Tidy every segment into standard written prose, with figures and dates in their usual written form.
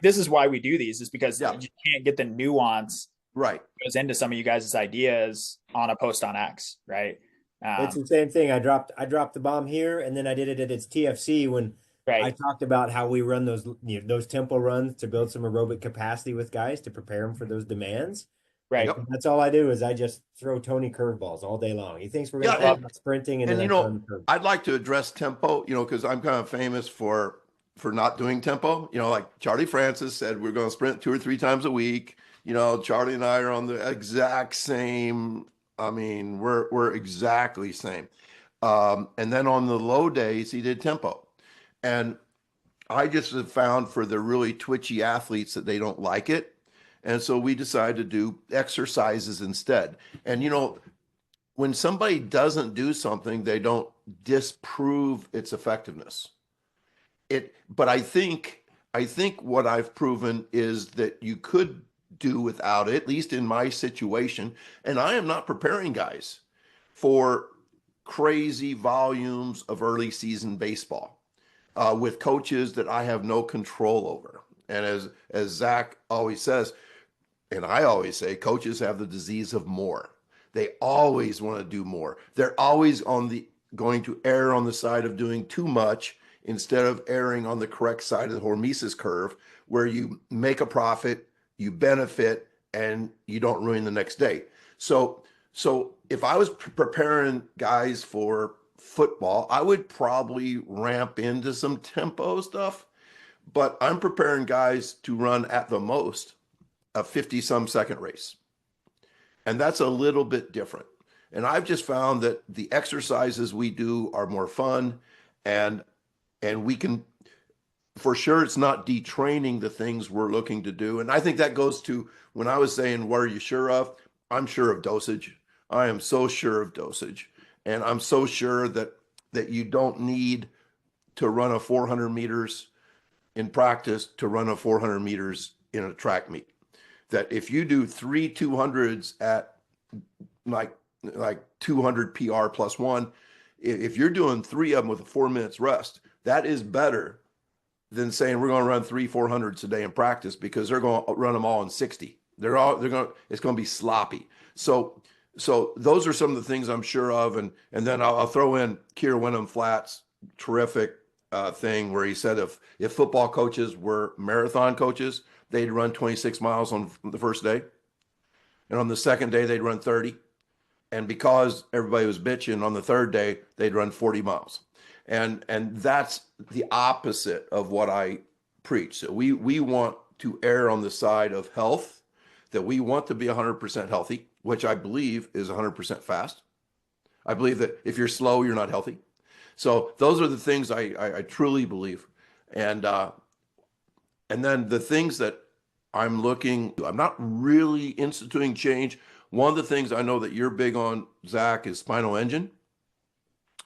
this is why we do these, is because Yeah, you can't get the nuance right. that goes into some of you guys' ideas on a post on X, right? It's Um, the same thing. I dropped the bomb here, and then I did it at its TFC when I right. talked about how we run those tempo runs to build some aerobic capacity with guys to prepare them for those demands. Right. Like Yep. that's all I do is I just throw Tony curveballs all day long. He thinks we're Yeah, going to talk about sprinting, and then and I throw him a curve. I'd like to address tempo, because I'm kind of famous for not doing tempo. Like Charlie Francis said, we're going to sprint 2 or 3 times a week. Charlie and I are on the exact same. I mean, we're exactly same. And then on the low days, he did tempo, and I just have found for the really twitchy athletes that they don't like it. And so we decided to do exercises instead. And when somebody doesn't do something, they don't disprove its effectiveness. But I think what I've proven is that you could do without it, at least in my situation. And I am not preparing guys for crazy volumes of early season baseball with coaches that I have no control over. And as Zach always says, and I always say, coaches have the disease of more. They always want to do more. They're always going to err on the side of doing too much instead of erring on the correct side of the hormesis curve, where you make a profit, you benefit, and you don't ruin the next day. So if I was preparing guys for football, I would probably ramp into some tempo stuff, but I'm preparing guys to run at the most a 50 some second race. And that's a little bit different. And I've just found that the exercises we do are more fun, and we can, for sure, it's not detraining the things we're looking to do. And I think that goes to when I was saying, what are you sure of? I'm sure of dosage. I am so sure of dosage. And I'm so sure that you don't need to run a 400 meters in practice to run a 400 meters in a track meet. That if you do 3 200s at like 200 PR plus one, if you're doing 3 of them with a 4 minutes rest, that is better than saying we're going to run 3 400s a day in practice, because they're going to run them all in 60. It's going to be sloppy. So those are some of the things I'm sure of, and then I'll throw in Kier Wenham Flat's terrific thing where he said if football coaches were marathon coaches, they'd run 26 miles on the first day, and on the second day they'd run 30. And because everybody was bitching, on the third day they'd run 40 miles. And that's the opposite of what I preach. So we want to err on the side of health, that we want to be 100% healthy, which I believe is 100% fast. I believe that if you're slow, you're not healthy. So those are the things I truly believe. And then the things that I'm not really instituting change. One of the things I know that you're big on, Zach, is spinal engine.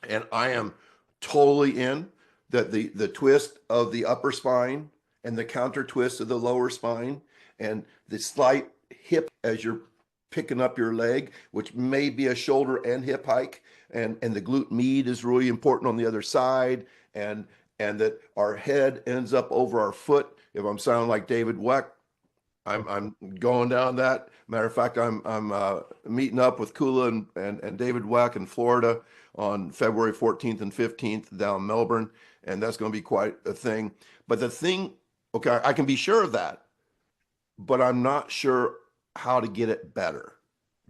And I am totally in that the twist of the upper spine and the counter twist of the lower spine and the slight hip as you're picking up your leg, which may be a shoulder and hip hike, and the glute med is really important on the other side, and that our head ends up over our foot. If I'm sounding like David Weck, I'm going down that. Matter of fact, I'm meeting up with Kula and David Weck in Florida on February 14th and 15th down in Melbourne, and that's going to be quite a thing. But the thing, okay, I can be sure of that, but I'm not sure how to get it better.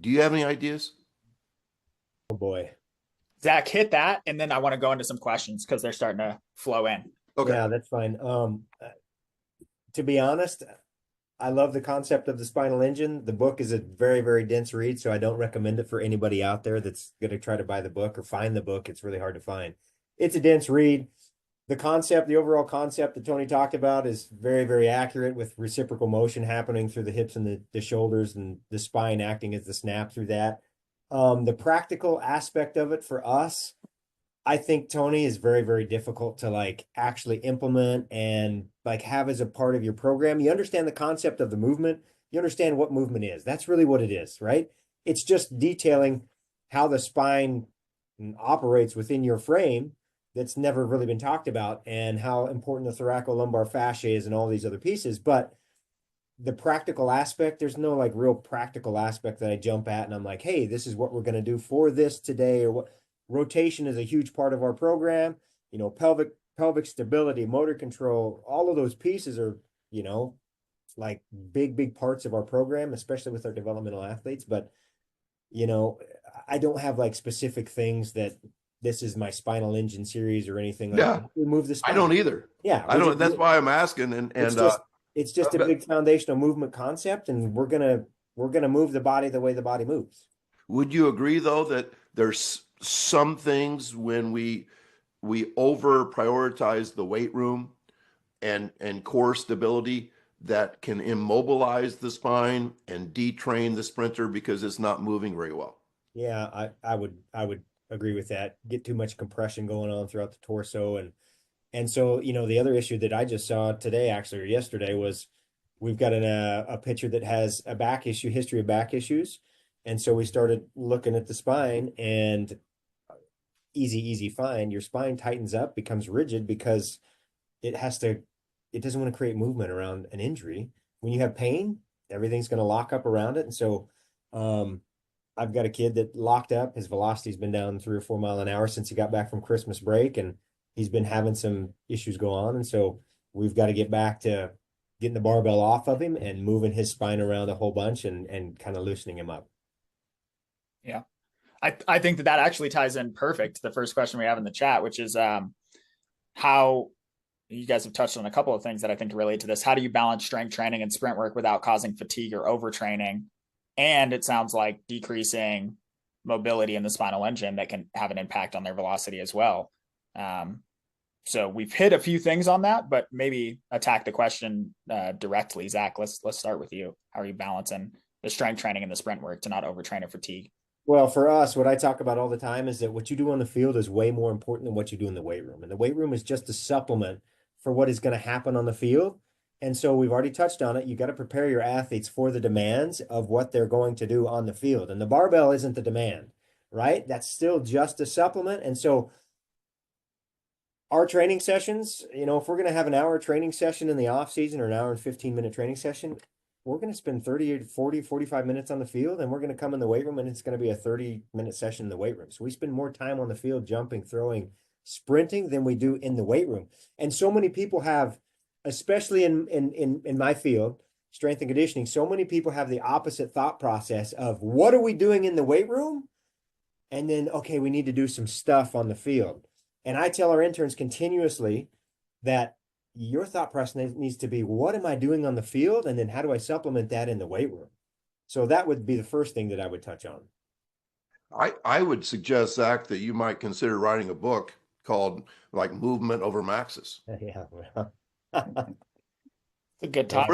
Do you have any ideas? Oh boy. Zach, hit that, and then I want to go into some questions because they're starting to flow in. Okay. Yeah, that's fine. To be honest, I love the concept of the spinal engine. The book is a very, very dense read, so I don't recommend it for anybody out there that's going to try to buy the book or find the book. It's really hard to find. It's a dense read. The overall concept that Tony talked about is very, very accurate, with reciprocal motion happening through the hips and the shoulders, and the spine acting as the snap through that. The practical aspect of it for us, I think, Tony, is very, very difficult to like actually implement and like have as a part of your program. You understand the concept of the movement. You understand what movement is. That's really what it is, right? It's just detailing how the spine operates within your frame that's never really been talked about, and how important the thoracolumbar fascia is and all these other pieces. But the practical aspect, there's no like real practical aspect that I jump at and I'm like, hey, this is what we're going to do for this today, or what. Rotation is a huge part of our program. Pelvic stability, motor control, all of those pieces are, like big parts of our program, especially with our developmental athletes. But I don't have like specific things that this is my spinal engine series or anything like Yeah, that. We move the I spine. don't either. Yeah, I don't. That's why I'm asking. it's And just it's just a but big foundational movement concept, and we're gonna move the body the way the body moves. would you agree though that there's some things when we over prioritize the weight room and core stability that can immobilize the spine and detrain the sprinter because it's not moving very well? Yeah, I would agree with that. Get too much compression going on throughout the torso, and so the other issue that I just saw today, actually, or yesterday, was we've got a pitcher that has a back issue, history of back issues, and so we started looking at the spine, and easy find, your spine tightens up, becomes rigid because it has to, it doesn't want to create movement around an injury. When you have pain, everything's going to lock up around it. And so um, I've got a kid that locked up. His velocity's been down 3 or 4 miles an hour since he got back from Christmas break, and he's been having some issues go on. And so we've got to get back to getting the barbell off of him and moving his spine around a whole bunch and kind of loosening him up. Yeah. I think that actually ties in perfect to the first question we have in the chat, which is how you guys have touched on a couple of things that I think relate to this. How do you balance strength training and sprint work without causing fatigue or overtraining? And it sounds like decreasing mobility in the spinal engine that can have an impact on their velocity as well. So we've hit a few things on that, but maybe attack the question directly. Zach, let's start with you. How are you balancing the strength training and the sprint work to not overtrain or fatigue? Well, for us, what I talk about all the time is that what you do on the field is way more important than what you do in the weight room. And the weight room is just a supplement for what is going to happen on the field. And so we've already touched on it. You got to prepare your athletes for the demands of what they're going to do on the field. And the barbell isn't the demand, right? That's still just a supplement. And so our training sessions, if we're going to have an hour training session in the off season or an hour and 15-minute training session, we're going to spend 30, 40, 45 minutes on the field, and we're going to come in the weight room, and it's going to be a 30-minute session in the weight room. So we spend more time on the field jumping, throwing, sprinting than we do in the weight room. And so many people have, especially in my field, strength and conditioning, so many people have the opposite thought process of what are we doing in the weight room? And then, okay, we need to do some stuff on the field. And I tell our interns continuously that your thought process needs to be, what am I doing on the field? And then how do I supplement that in the weight room? So that would be the first thing that I would touch on. I would suggest, Zach, that you might consider writing a book called like Movement Over Maxes. Yeah. It's a good time.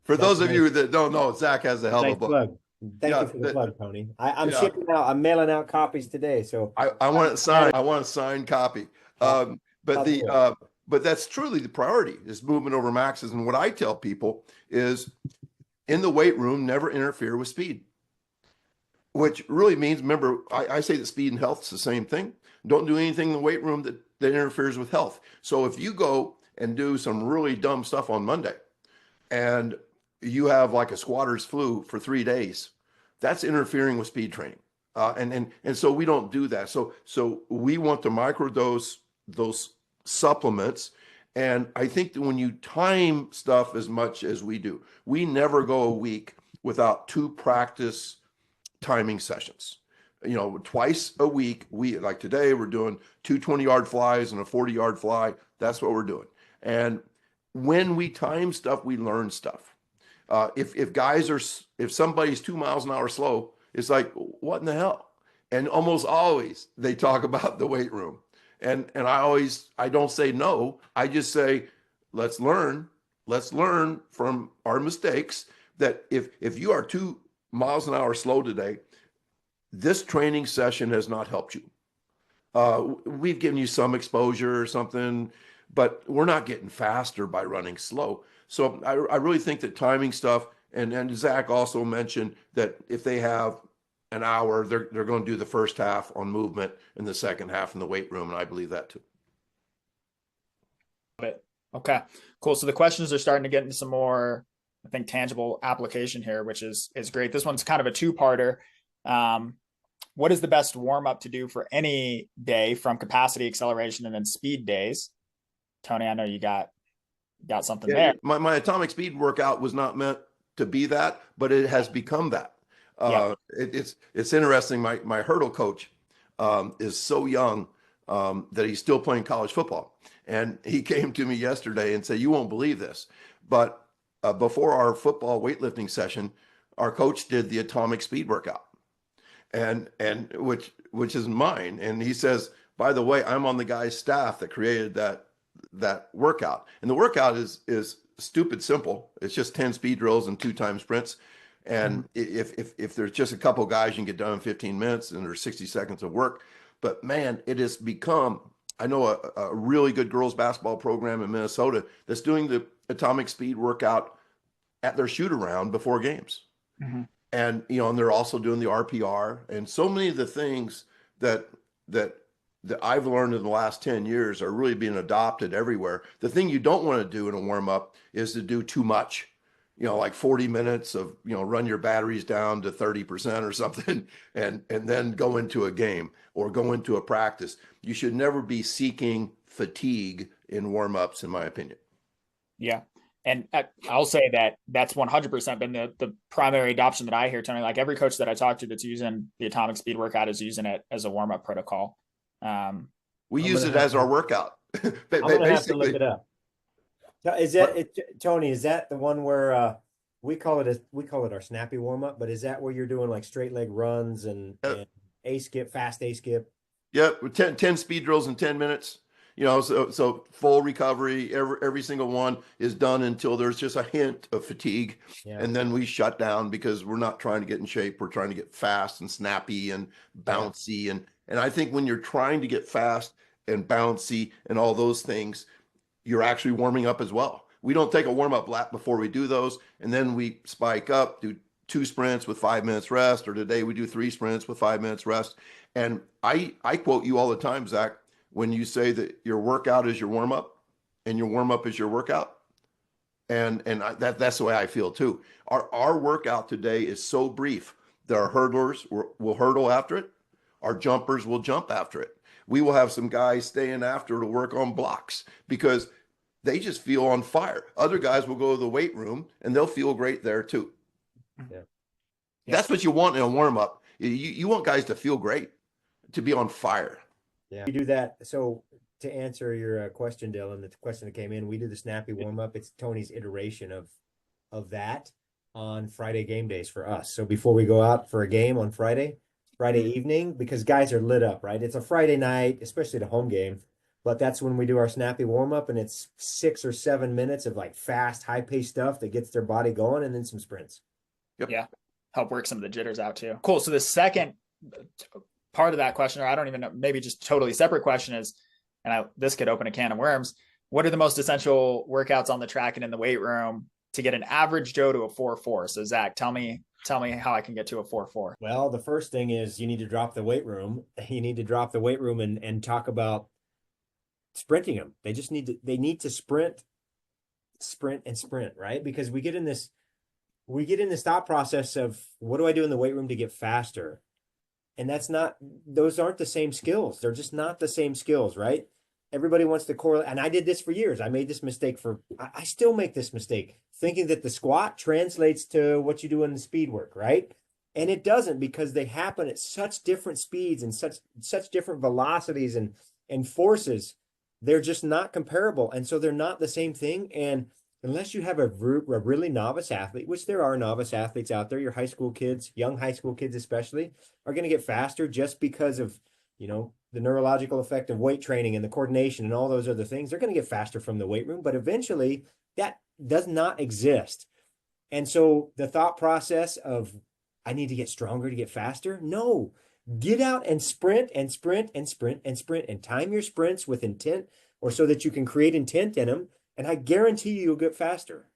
For those of you that don't know, Zach has a hell of a Nice book. plug. Thank you for the plug, Tony. I'm shipping out, I'm mailing out copies today. So I want it signed. I want a signed copy. But that's truly the priority is movement over maxes. And what I tell people is in the weight room, never interfere with speed, which really means, remember, I say that speed and health is the same thing. Don't do anything in the weight room that interferes with health. So if you go and do some really dumb stuff on Monday and you have like a squatter's flu for 3 days, that's interfering with speed training. And so we don't do that. So we want to microdose those supplements. And I think that when you time stuff as much as we do, we never go a week without 2 practice timing sessions. Twice a week, like today, we're doing 2 20-yard flies and a 40-yard fly. That's what we're doing. And when we time stuff, we learn stuff. If somebody's 2 miles an hour slow, it's like, what in the hell? And almost always they talk about the weight room. And I don't say no. I just say, let's learn from our mistakes that if you are 2 miles an hour slow today, this training session has not helped you. We've given you some exposure or something, but we're not getting faster by running slow. So I really think that timing stuff, and Zach also mentioned that if they have an hour, they're going to do the first half on movement and the second half in the weight room, and I believe that too. Okay, cool. So the questions are starting to get into some more, I think, tangible application here, which is great. This one's kind of a two-parter. Um, what is the best warm up to do for any day from capacity, acceleration, and then speed days? Tony, I know you got something Yeah, there. my atomic speed workout was not meant to be that, but it has become that. Yeah. It's interesting. My hurdle coach is so young that he's still playing college football, and he came to me yesterday and said, "You won't believe this, but before our football weightlifting session, our coach did the atomic speed workout, and which is mine." And he says, "By the way, I'm on the guy's staff that created that workout, and the workout is stupid simple. It's just 10 speed drills and 2 time sprints." And if there's just a couple guys, you can get done in 15 minutes and there's 60 seconds of work. But man, it has become, I know a really good girls basketball program in Minnesota that's doing the atomic speed workout at their shoot around before games. Mhm. And and they're also doing the RPR and so many of the things that that that I've learned in the last 10 years are really being adopted everywhere. The thing you don't want to do in a warm up is to do too much. Like 40 minutes of, run your batteries down to 30% or something and then go into a game or go into a practice. You should never be seeking fatigue in warm-ups, in my opinion. Yeah. And I'll say that that's 100% been the primary adoption that I hear, Tony. Like every coach that I talk to that's using the atomic speed workout is using it as a warm up protocol. We I'm use gonna it have as our workout. I'm gonna have to look Basically, it up. Now, is that it, Tony? Is that the one where we call it our snappy warm up? But is that where you're doing like straight leg runs and a skip, fast a skip? yep, 10 speed drills in 10 minutes. So full recovery, every single one is done until there's just a hint of fatigue. Yeah, And then we shut down because we're not trying to get in shape. We're trying to get fast and snappy and yeah, bouncy. And I think when you're trying to get fast and bouncy and all those things, you're actually warming up as well. We don't take a warm up lap before we do those. And then we spike up, do 2 sprints with 5 minutes rest, or today we do 3 sprints with 5 minutes rest. And I quote you all the time, Zach, when you say that your workout is your warm up and your warm up is your workout. That's the way I feel too. Our workout today is so brief that our hurdlers will hurdle after it. Our jumpers will jump after it. We will have some guys staying after to work on blocks because they just feel on fire. Other guys will go to the weight room and they'll feel great there too. yeah. That's what you want in a warm up. You want guys to feel great, to be on fire. Yeah, we do that. So to answer your question, Dylan, the question that came in, we do the snappy warm up. It's Tony's iteration of that on Friday game days for us. So before we go out for a game on Friday evening, because guys are lit up, right? It's a Friday night, especially the home game, but that's when we do our snappy warm up, and it's 6 or 7 minutes of like fast, high paced stuff that gets their body going, and then some sprints. Yep. Yeah. Help work some of the jitters out too. Cool. So the second part of that question, or I don't even know, maybe just totally separate question is, and this could open a can of worms. What are the most essential workouts on the track and in the weight room to get an average Joe to a 4.4? So Zach, tell me how I can get to a 4.4. Well, the first thing is you need to drop the weight room. You need to drop the weight room and talk about sprinting them. They need to sprint, right? Because we get in this thought process of what do I do in the weight room to get faster? And those aren't the same skills. They're just not the same skills, right? Everybody wants to correlate. And I did this for years. I made this mistake I still make this mistake, thinking that the squat translates to what you do in the speed work, right? And it doesn't, because they happen at such different speeds and such different velocities and forces. They're just not comparable. And so they're not the same thing. And unless you have a really novice athlete, which there are novice athletes out there, your high school kids, young high school kids especially, are going to get faster just because of, the neurological effect of weight training and the coordination and all those other things. They're going to get faster from the weight room, but eventually that does not exist. And so the thought process of, I need to get stronger to get faster. No, get out and sprint and sprint and sprint and sprint and time your sprints with intent, or so that you can create intent in them. And I guarantee you'll get faster.